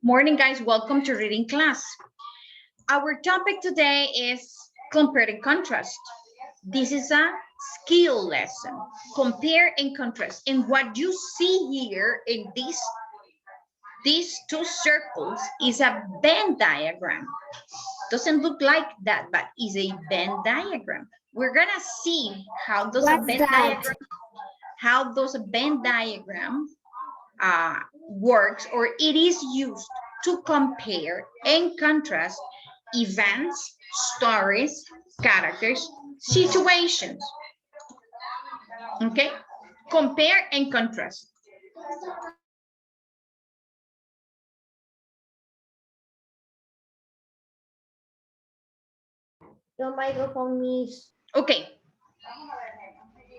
Morning, guys. Welcome to reading class. Our topic today is compare and contrast. This is a skill lesson. Compare and contrast. And what you see here in these two circles is a Venn diagram. Doesn't look like that, but is a Venn diagram. We're gonna see how those Venn diagram works, or it is used to compare and contrast events, stories, characters, situations. Okay, compare and contrast. Your microphone is. Okay,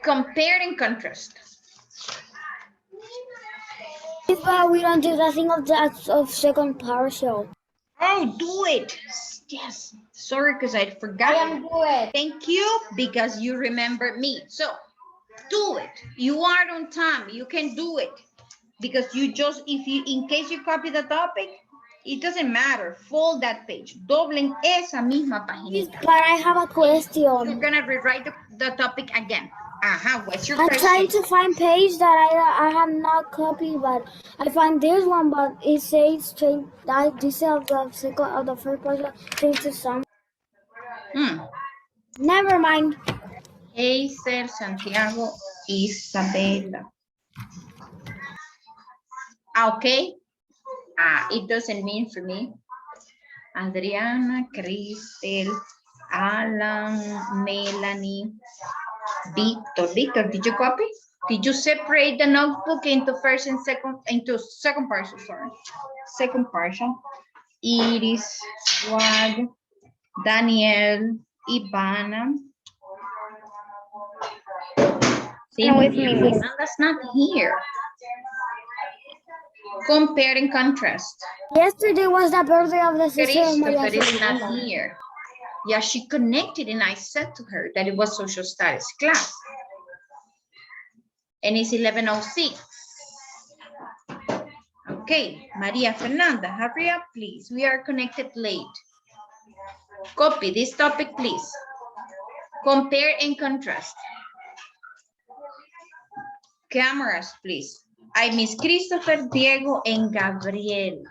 compare and contrast. But we don't do the thing of second partial. Oh, do it. Yes. Sorry, because I forgot. I am good. Thank you, because you remember me. So, do it. You are on time. You can do it. Because you just, in case you copy the topic, it doesn't matter. Fold that page. Doblen esa misma paginita. But I have a question. You're gonna rewrite the topic again. What's your I'm question? trying to find page that I have not copied, but I find this one, but it says change that this of the first person change to some. Never mind. Hazel, Santiago, Isabela. Okay. It doesn't mean for me. Adriana, Cristel, Alan, Melanie, Victor. Victor, did you copy? Did you separate the notebook into first and second, into second partial, sorry. Second partial. Iris, Swag, Daniel, Ivana. That's not here. Compare and contrast. Yesterday was the birthday of the sister of Maria is not here. Yeah, she connected and I said to her that it was social studies class. And it's 11:06. Okay, Maria Fernanda, hurry up, please. We are connected late. Copy this topic, please. Compare and contrast. Cameras, please. I miss Christopher, Diego, and Gabriel.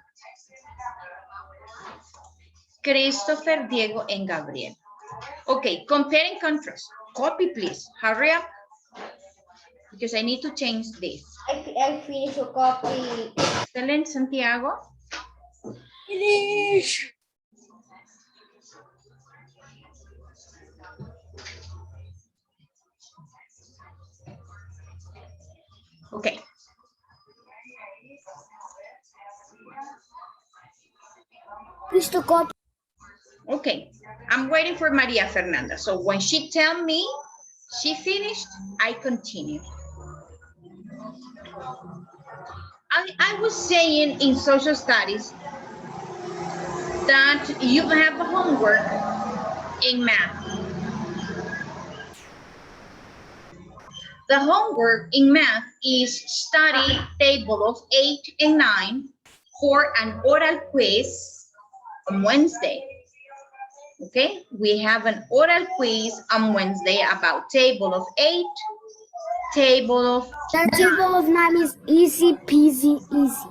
Christopher, Diego, and Gabriel. Okay, compare and contrast. Copy, please. Hurry up. Because I need to change this. I finished your copy. Excellent, Santiago. Finish. Okay. Finish the copy. Okay, I'm waiting for Maria Fernanda. So when she tell me she finished, I continue. I was saying in social studies that you have homework in math. The homework in math is study table of 8 and 9 for an oral quiz on Wednesday. Okay, we have an oral quiz on Wednesday about table of 8, table of The table of 9 is easy peasy easy.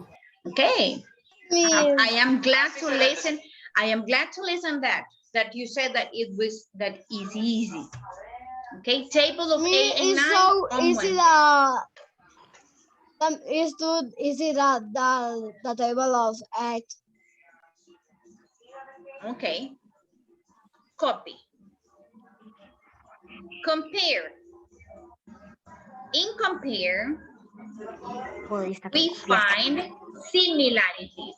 Okay. I am glad to listen. I am glad to listen that you said that it was that easy. Okay, table of 8 and 9. So easy the table of 8. Okay. Copy. Compare. In compare, we find similarities.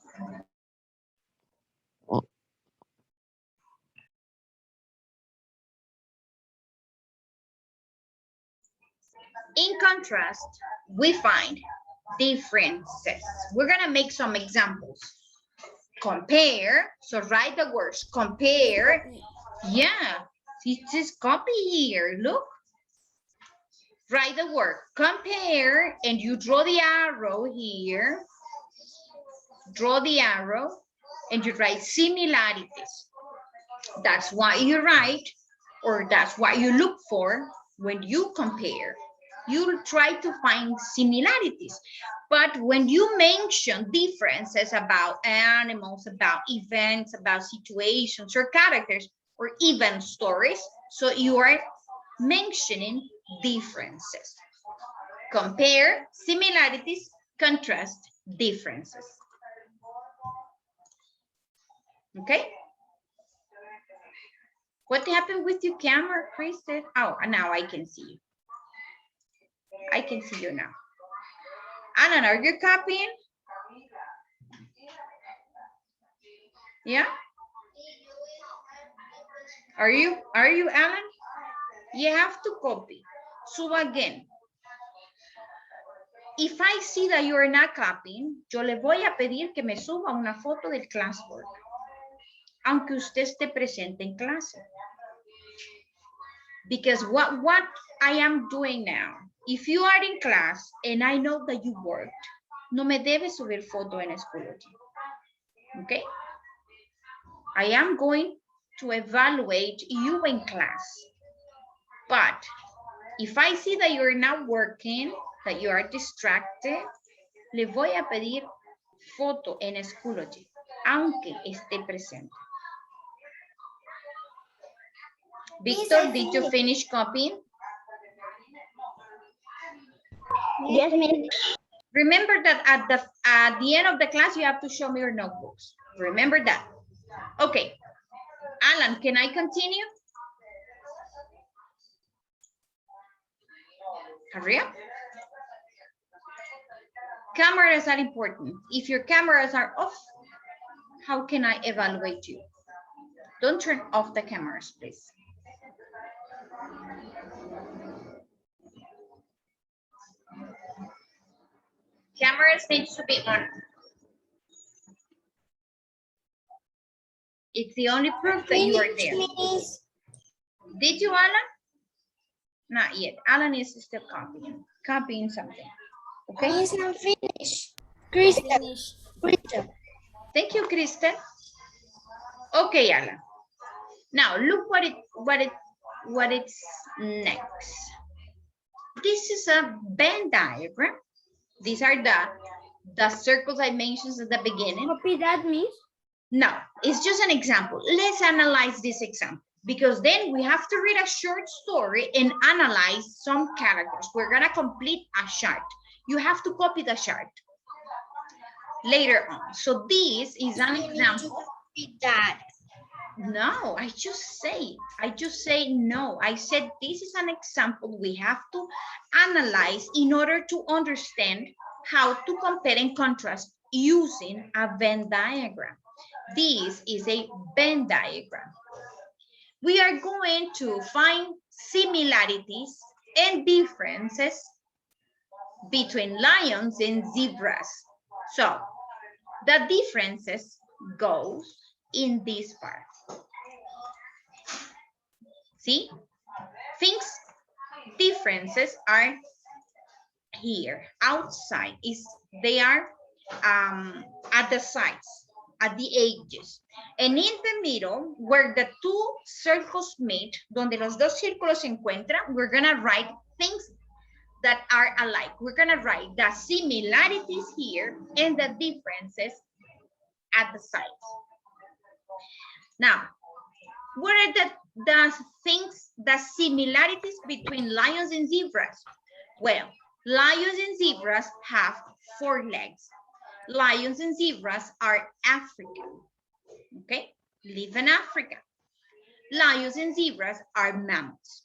In contrast, we find differences. We're gonna make some examples. Compare, so write the words, compare. Yeah, it is copy here, look. Write the word compare and you draw the arrow here. draw the arrow, and you write similarities. That's what you write, or that's what you look for when you compare. You'll try to find similarities. But when you mention differences about animals, about events, about situations or characters, or even stories, so you are mentioning differences. Compare, similarities, contrast, differences. Okay? What happened with your camera, Kristen? Oh, now I can see you. I can see you now. Alan, are you copying? Yeah? Are you, Alan? You have to copy. So again, if I see that you are not copying, yo le voy a pedir que me suba una foto del classwork, aunque usted esté presente en clase. Because what I am doing now, if you are in class and I know that you worked, no me debe subir foto en Schoology. Okay? I am going to evaluate you in class. But if I see that you're not working, that you are distracted, le voy a pedir foto en Schoology, aunque esté presente. Victor, did you finish copying? Yes, Miss. Remember that at the end of the class, you have to show me your notebooks. Remember that. Okay. Alan, can I continue? Hurry up. Cameras are important. If your cameras are off, how can I evaluate you? Don't turn off the cameras, please. Cameras need to be on. It's the only proof that you are there. Did you, Alan? Not yet. Alan is still copying something. Okay. It's not finished. Kristen. Thank you, Kristen. Okay, Alan. Now look what it's next. This is a Venn diagram. These are the circles I mentioned at the beginning. Copy that, Miss. No, it's just an example. Let's analyze this example, because then we have to read a short story and analyze some characters. We're gonna complete a chart. You have to copy the chart later on. So this is an example. That. No, I just say no. I said this is an example we have to analyze in order to understand how to compare and contrast using a Venn diagram. This is a Venn diagram. We are going to find similarities and differences between lions and zebras. So the differences goes in this part. See, differences are here outside. They are at the sides, at the edges, and in the middle where the two circles meet, donde los dos círculos se encuentran, we're gonna write things that are alike. We're gonna write the similarities here and the differences at the sides. Now, what are the similarities between lions and zebras? Well, lions and zebras have 4 legs. Lions and zebras are African, okay? Live in Africa. Lions and zebras are mammals.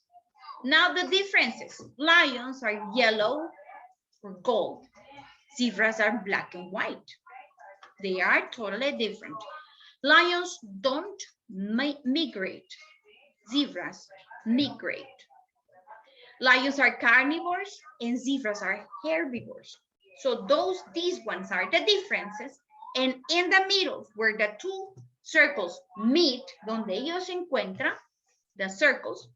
Now the differences. Lions are yellow or gold. Zebras are black and white. They are totally different. Lions don't migrate. Zebras migrate. Lions are carnivores and zebras are herbivores. So these ones are the differences. And in the middle, where the two circles meet, donde ellos se encuentran, the circles,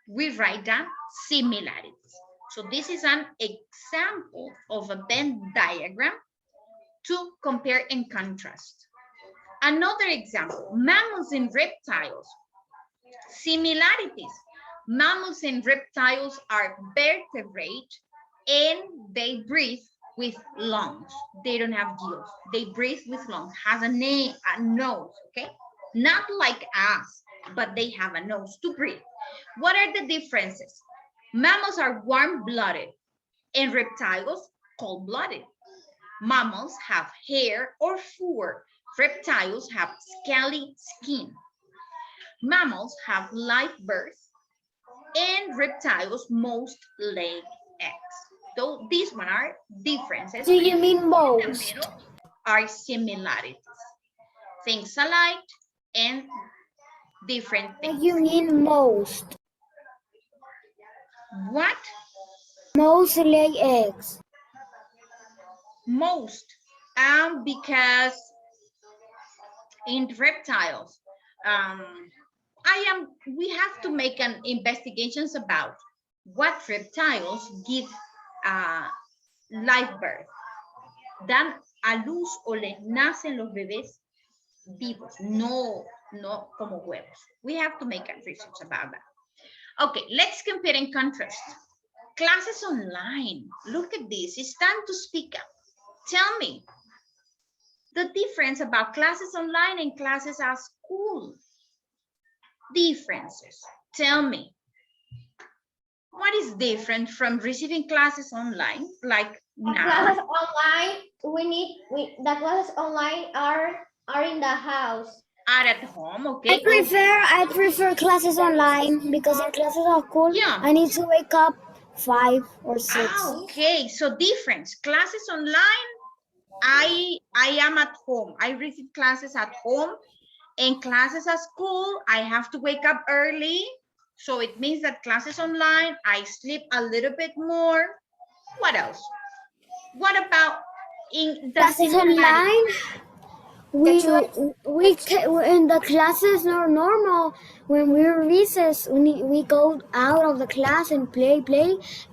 we write down similarities. So this is an example of a Venn diagram to compare and contrast. Another example, mammals and reptiles. Similarities. Mammals and reptiles are vertebrate and they breathe with lungs. They don't have gills. They breathe with lungs, has a nose, okay? Not like us, but they have a nose to breathe. What are the differences? Mammals are warm-blooded and reptiles cold-blooded. Mammals have hair or fur. Reptiles have scaly skin. Mammals have live birth and reptiles most lay eggs. So these one are differences. Do you mean In the most? middle are similarities. Things alike and different What things. do you mean most? What? Most lay eggs. Most. Because in reptiles, we have to make an investigations about what reptiles give live birth. Dan a luz o les nacen los bebés vivos, no como huevos. We have to make a research about that. Okay, let's compare and contrast. Classes online. Look at this. It's time to speak up. Tell me the difference about classes online and classes at school. Differences. Tell me. What is different from receiving classes online, like now? Classes online, the classes online are in the house. Are at home, okay? I prefer classes online because in classes at school, Yeah. I need to wake up 5 or 6. Okay, so difference. Classes online, I am at home. I receive classes at home, and classes at school, I have to wake up early. So it means that classes online, I sleep a little bit more. What else? What about in the Classes online? We in the classes are normal. When we're recess, we go out of the class and play.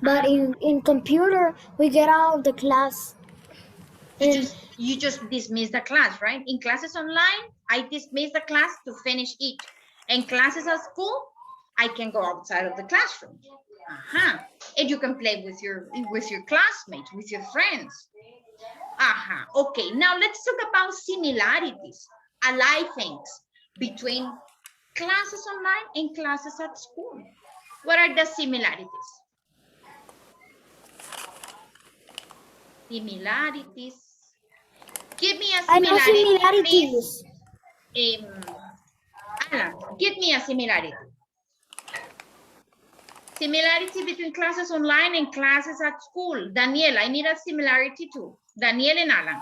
But in computer, we get out of the class. You just dismiss the class, right? In classes online, I dismiss the class to finish it. In classes at school, I can go outside of the classroom. And you can play with your classmates, with your friends. Okay, now let's talk about similarities, alike things between classes online and classes at school. What are the similarities? Similarities. Give me a similarity, please. Alan, give me a similarity. Similarity between classes online and classes at school. Daniel, I need a similarity too. Daniel and Alan.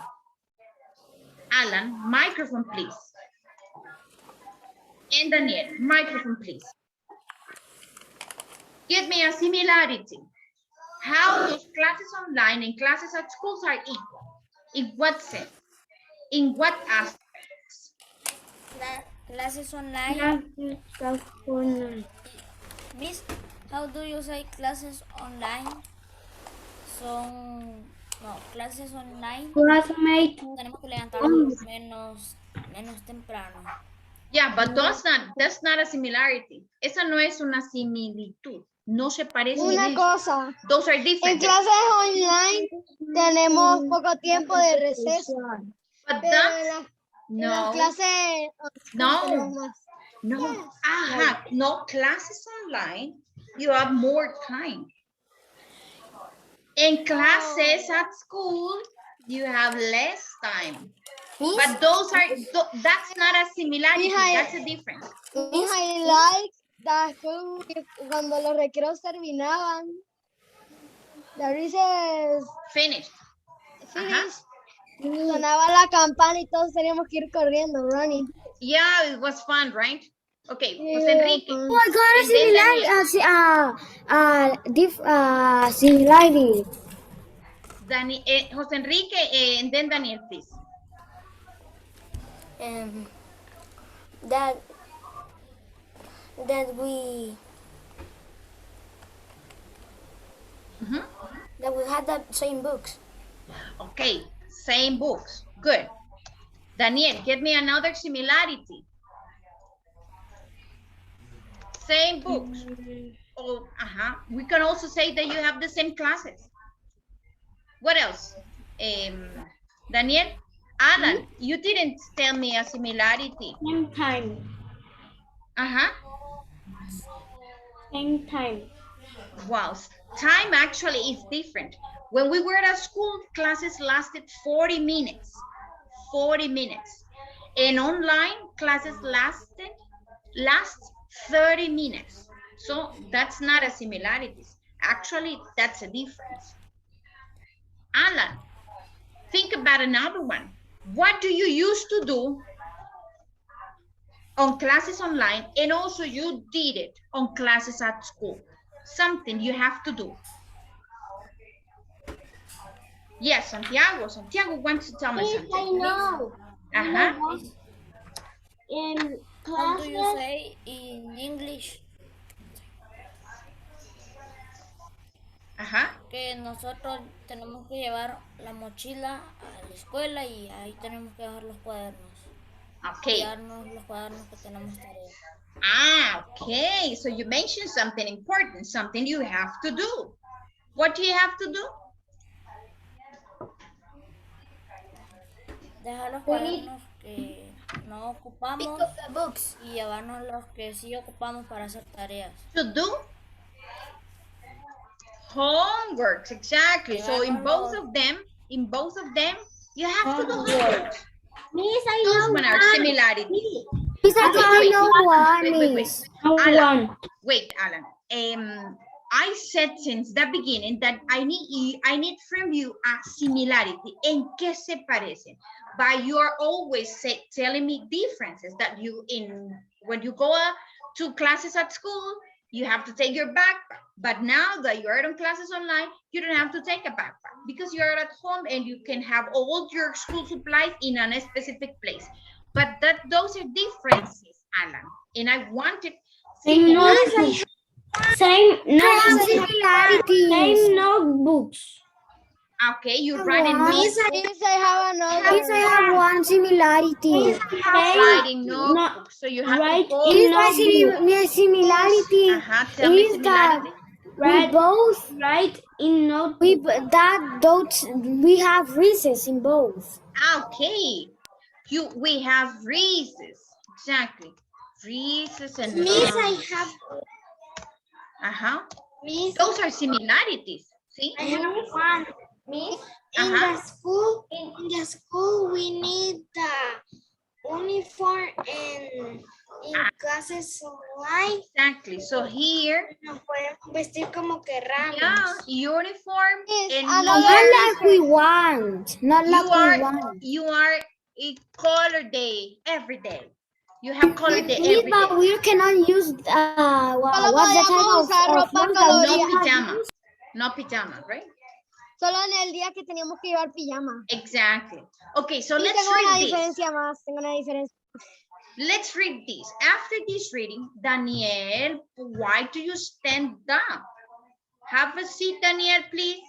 Alan, microphone, please. And Daniel, microphone, please. Give me a similarity. How those classes online and classes at schools are equal. In what sense? In what aspects? Classes online. Miss, how do you say classes online? Clases online. Tenemos que levantarnos menos temprano. Yeah, but that's not a similarity. Esa no es una similitud. No se parece. Una cosa. Those are different. En clases online tenemos poco tiempo de receso. But Pero that's en las clases no. Yes. No, classes online, you have more time. In classes at school, you have less time. But that's not a similarity, that's a difference. Mis highlights, cuando los recreos terminaban, the recess Finished. Sonaba la campana y todos teníamos que ir corriendo, running. Yeah, it was fun, right? Okay, Jose Enrique. Oh, I got a similarity. Jose Enrique, and then Daniel, please. That we that we had the same books. Okay, Same books. Good. Daniel, give me another similarity. Same books. Oh, we can also say that you have the same classes. What else? Daniel? Alan, you didn't tell me a similarity. Same time. Same time. Wow, time actually is different. When we were at school, classes lasted 40 minutes. 40 minutes. And online classes last 30 minutes. So that's not a similarity. Actually, that's a difference. Alan, think about another one. What do you used to do on classes online, and also you did it on classes at school? Something you have to do. Yes, Santiago. Santiago wants to tell me something. I know. In How do you classes, say in English? Que nosotros tenemos que llevar la mochila a la escuela y ahí tenemos que dejar los cuadernos. Okay. Darnos los cuadernos que tenemos tarea. Okay. So you mentioned something important, something you have to do. What do you have to do? Dejar los cuadernos que no ocupamos y llevarnos los que sí ocupamos para hacer tareas. To do homeworks, exactly. So in both of them, you have to do homework. Miss, I Those know one are similarities. Miss, I know one, Miss. Alan, wait, Alan. I said since the beginning that I need from you a similarity. ¿En qué se parecen? But you are always telling me differences that when you go to classes at school, you have to take your backpack. But now that you are on classes online, you don't have to take a backpack because you are at home and you can have all your school supplies in a specific place. But those are differences, Alan. And I wanted same notebooks. Same notebooks. Okay, you write in notebooks. Miss, I have another. Miss, I have one similarity. Writing notebooks. So you have to go. My similarity Tell me is similarity. that we both write in notebooks. We have recess in both. Okay. We have recess. Exactly. Recess and Miss, I have. Miss, those are similarities. See? I have one. Miss, in the school, we need the uniform and in classes online. Exactly. So here, Nos podemos vestir como querramos. yeah, uniform and not like we want. Not like we want. You are a color day every day. You have color day every day. But we cannot use what's the type of no pajamas. No pajamas, right? Solo en el día que teníamos que llevar pijama. Exactly. Okay, so let's read this. Tengo una diferencia. Let's read this. After this reading, Daniel, why do you stand up? Have a seat, Daniel, please.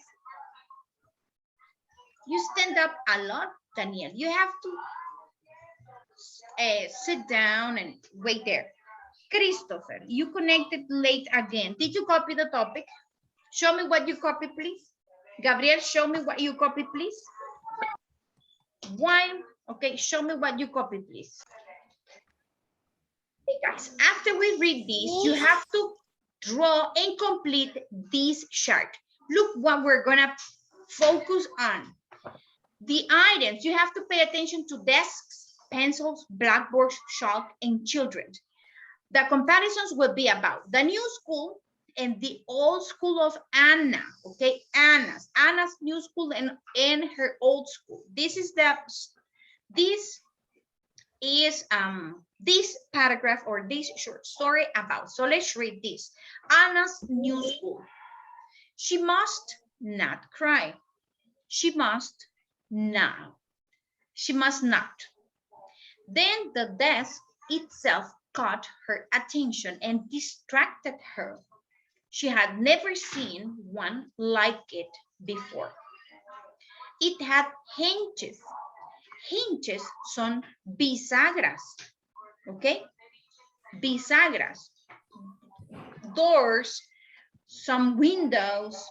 You stand up a lot, Daniel. You have to sit down and wait there. Christopher, you connected late again. Did you copy the topic? Show me what you copied, please. Gabriel, show me what you copied, please. One, okay, show me what you copied, please. Okay, guys, after we read this, you have to draw and complete this chart. Look what we're gonna focus on. The items, you have to pay attention to desks, pencils, blackboards, chalk, and children. The comparisons will be about the new school and the old school of Anna, okay? Anna's new school and her old school. This is this paragraph or this short story about. So let's read this. Anna's new school. She must not cry. She must not. She must not. Then the desk itself caught her attention and distracted her. She had never seen one like it before. It had hinges. Hinges son bisagras, okay? Bisagras. Doors, some windows,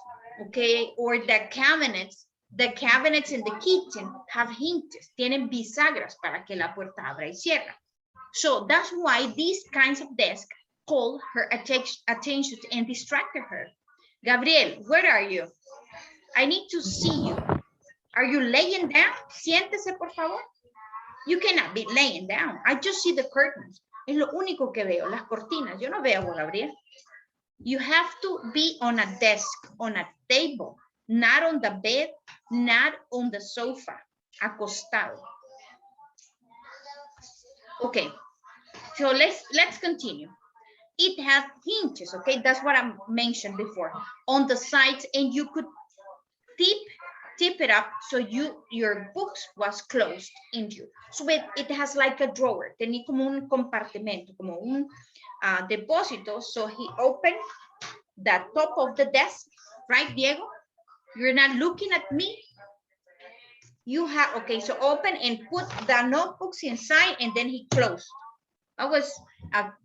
okay? Or the cabinets in the kitchen have hinges. Tienen bisagras para que la puerta abra y cierra. So that's why these kinds of desks called her attention and distracted her. Gabriel, where are you? I need to see you. Are you laying down? Siéntese, por favor. You cannot be laying down. I just see the curtains. Es lo único que veo, las cortinas. Yo no veo a Gabriel. You have to be on a desk, on a table, not on the bed, not on the sofa, acostado. Okay, so let's continue. It has hinges, okay? That's what I mentioned before. On the sides, and you could tip it up so your books was closed in you. So it has like a drawer. Tenía como un compartimento, como un depósito. So he opened the top of the desk, right, Diego? You're not looking at me. You have, okay, so open and put the notebooks inside, and then he closed. That was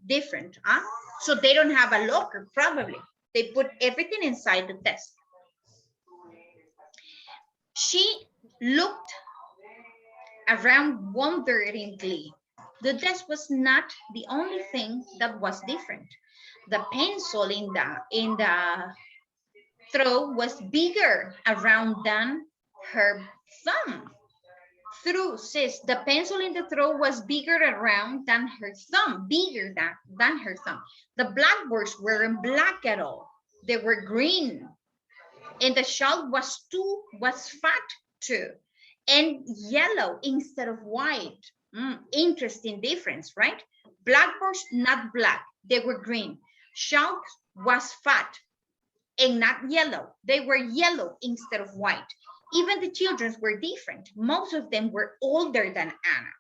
different, huh? So they don't have a locker, probably. They put everything inside the desk. She looked around wonderingly. The desk was not the only thing that was different. The pencil in the throw was bigger around than her thumb. Sis, the pencil in the throw was bigger around than her thumb, bigger than her thumb. The blackboards weren't black at all. They were green. And the shawl was fat too. And yellow instead of white. Interesting difference, right? Blackboards, not black. They were green. Shawl was fat and not yellow. They were yellow instead of white. Even the children were different. Most of them were older than Anna.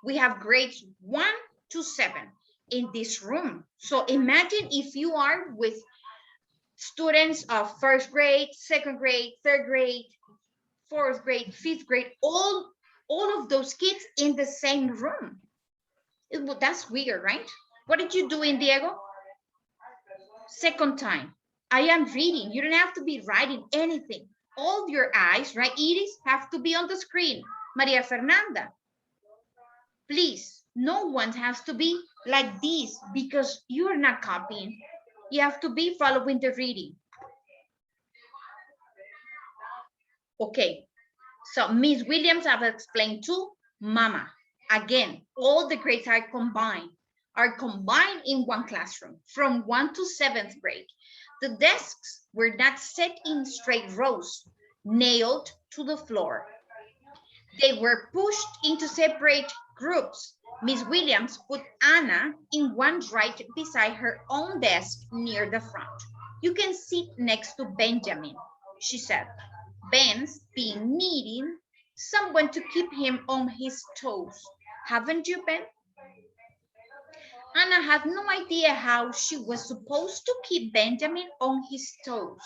We have grades 1 to 7 in this room. So imagine if you are with students of 1st grade, 2nd grade, 3rd grade, 4th grade, 5th grade, all of those kids in the same room. That's weird, right? What did you do in Diego? Second time. I am reading. You don't have to be writing anything. All your eyes, right, Iris, have to be on the screen. Maria Fernanda, please, no one has to be like this because you're not copying. You have to be following the reading. Okay, so Miss Williams have explained to Mama. Again, all the grades are combined in one classroom from 1 to 7th grade. The desks were not set in straight rows, nailed to the floor. They were pushed into separate groups. Miss Williams put Anna in one right beside her own desk near the front. You can sit next to Benjamin, she said. Ben's been needing someone to keep him on his toes. Haven't you, Ben? Anna had no idea how she was supposed to keep Benjamin on his toes.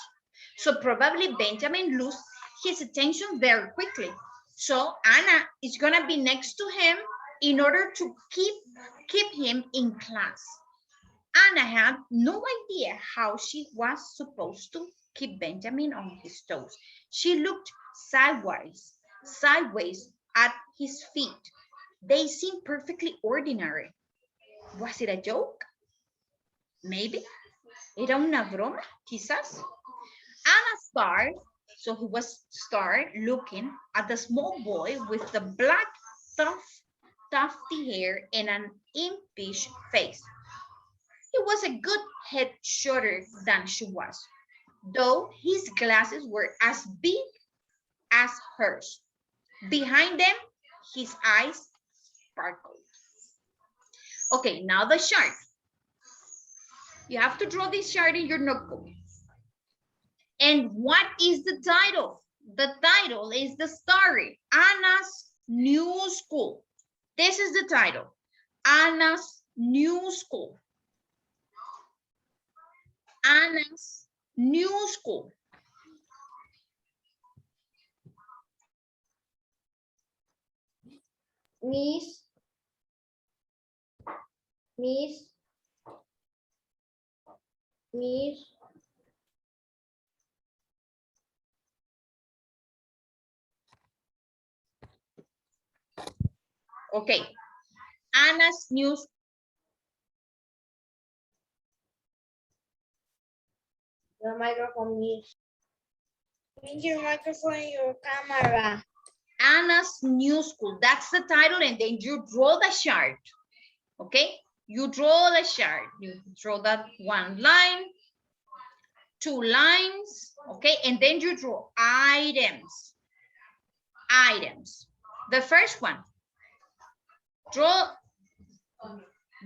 So probably Benjamin lost his attention very quickly. So Anna is gonna be next to him in order to keep him in class. Anna had no idea how she was supposed to keep Benjamin on his toes. She looked sideways at his feet. They seemed perfectly ordinary. Was it a joke? Maybe. Era una broma, quizás. Anna started looking at the small boy with the black tufty hair and an impish face. He was a good head shorter than she was, though his glasses were as big as hers. Behind them, his eyes sparkled. Okay, now the chart. You have to draw this chart in your notebook. And what is the title? The title is the story, Anna's New School. This is the title, Anna's New School. Anna's New School. Miss, Miss, Miss, Okay. Anna's news. your microphone, Miss. Bring your microphone and your camera. Anna's new school. That's the title, and then you draw the chart. Okay, you draw the chart. You draw that one line, 2 lines, okay, and then you draw items. Items. The first one, draw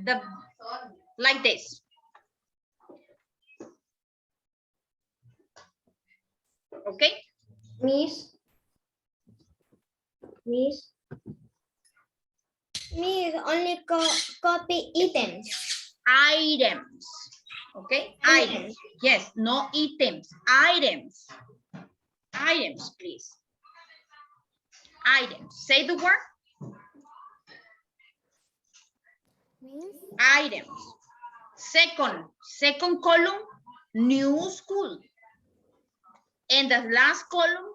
the like this. Okay. Miss, Miss, Miss, only copy items. Items. Okay, items. Yes, no items. Items. Items, please. Items. Say the word. Items. Second column, new school. And the last column,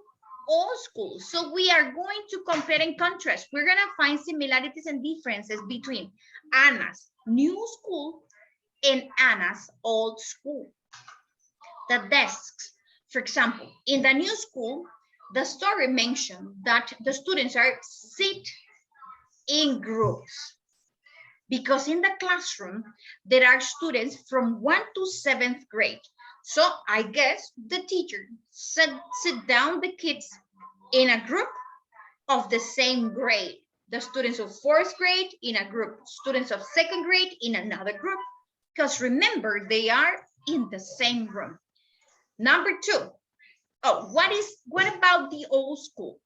old school. So we are going to compare and contrast. We're going to find similarities and differences between Anna's new school and Anna's old school. The desks, for example, in the new school, the story mentioned that the students are sit in groups. Because in the classroom, there are students from 1 to 7th grade. So I guess the teacher said, sit down the kids in a group of the same grade. The students of 4th grade in a group, students of 2nd grade in another group. Because remember, they are in the same room. Number 2. Oh, what about the old school?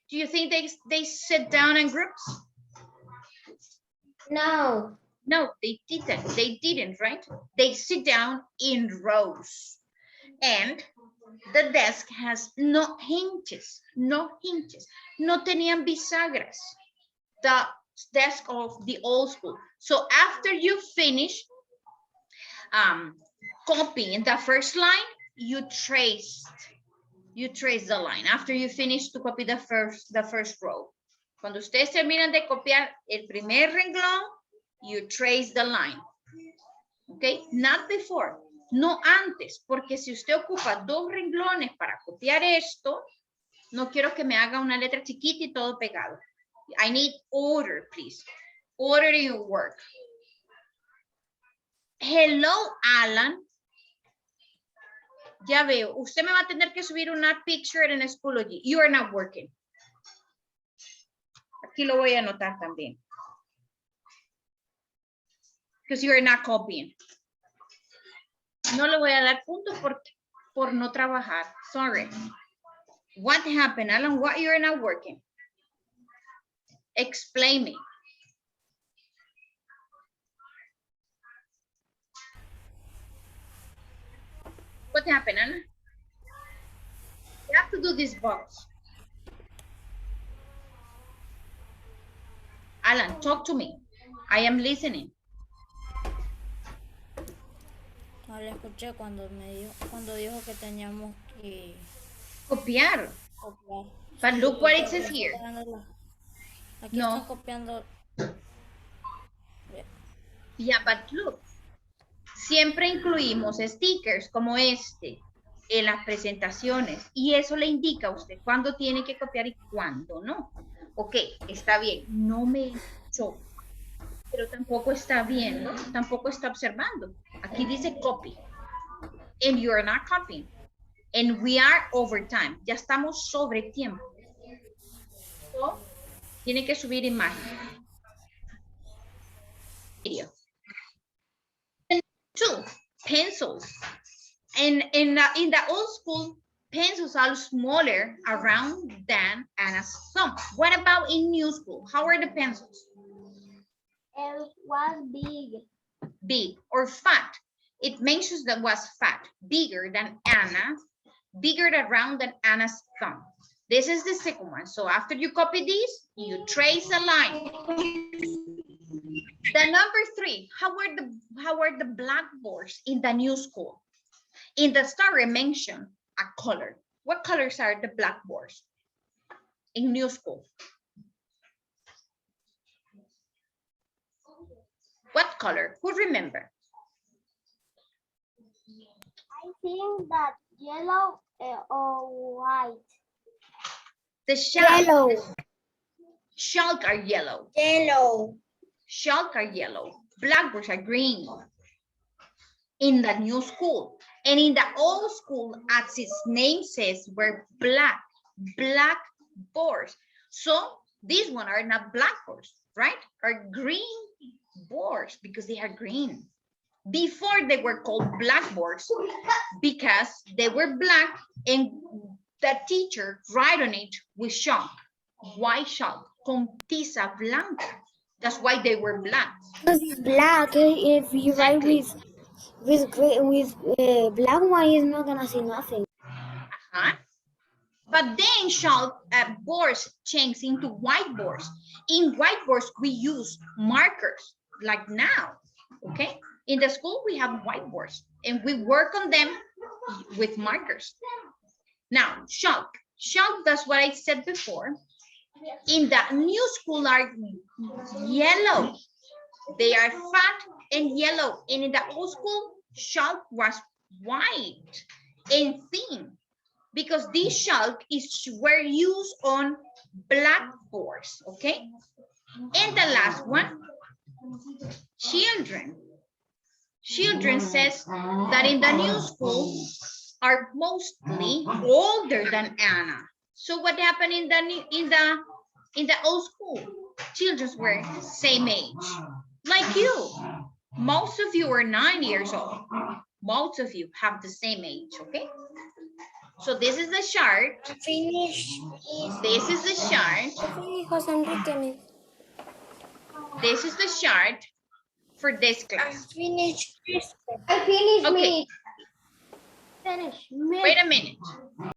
Do you think they sit down in groups? No. No, they didn't. They didn't, right? They sit down in rows. And the desk has no hinges, no hinges. No tenían bisagras. The desk of the old school. So after you finish copying the first line, you trace the line. After you finish to copy the first row. Cuando ustedes terminan de copiar el primer renglón, you trace the line. Okay, not before, no antes, porque si usted ocupa 2 renglones para copiar esto, no quiero que me haga una letra chiquita y todo pegado. I need order, please. Order your work. Hello, Alan. Ya veo, usted me va a tener que subir una picture en Schoology. You are not working. Aquí lo voy a anotar también. Because you are not copying. No le voy a dar punto por no trabajar. Sorry. What happened, Alan? Why you are not working? Explain me. What happened, Alan? You have to do this box. Alan, talk to me. I am listening. No le escuché cuando dijo que teníamos que Copiar. copiar. But Sí, look what it pero says están here. copiando aquí No. están copiando. Yeah, but look. Siempre incluimos stickers como este en las presentaciones y eso le indica a usted cuándo tiene que copiar y cuándo no. Ok, está bien, no me hizo, pero tampoco está viendo, tampoco está observando. Aquí dice copy and you are not copying and we are over time. Ya estamos sobre tiempo. So, tiene que subir imagen. Video. 2, pencils. And in the old school, pencils are smaller around than Anna's thumb. What about in new school? How are the pencils? It was big. Big or fat? It mentions that was fat, bigger than Anna, bigger around than Anna's thumb. This is the second one. So after you copy this, you trace a line. The number 3, how are the blackboards in the new school? In the story mention a color. What colors are the blackboards in new school? What color? Who remember? I think that yellow or white. The shells. Yellow. Shells are yellow. Yellow. Shells are yellow. Blackboards are green. In the new school. And in the old school, as its name says, were black boards. So these one are not blackboards, right? Are green boards because they are green. Before they were called blackboards because they were black and the teacher write on it with chalk, white chalk, con tiza blanca. That's why they were black. Because it's black. If you write Exactly. with black one, it's not gonna see nothing. But then chalk boards changed into whiteboards. In whiteboards, we use markers like now, okay? In the school, we have whiteboards and we work on them with markers. Now, chalk. Chalk, that's what I said before. In the new school are yellow. They are fat and yellow. And in the old school, chalk was white and thin because these chalk were used on blackboards, okay? And the last one, children. Children says that in the new school are mostly older than Anna. So what happened in the old school? Children were same age, like you. Most of you are 9 years old. Most of you have the same age, okay? So this is the chart. Finish. This is the chart. José Enrique. This is the chart for this class. Finish. I finished Okay. me. Finish. Wait a minute.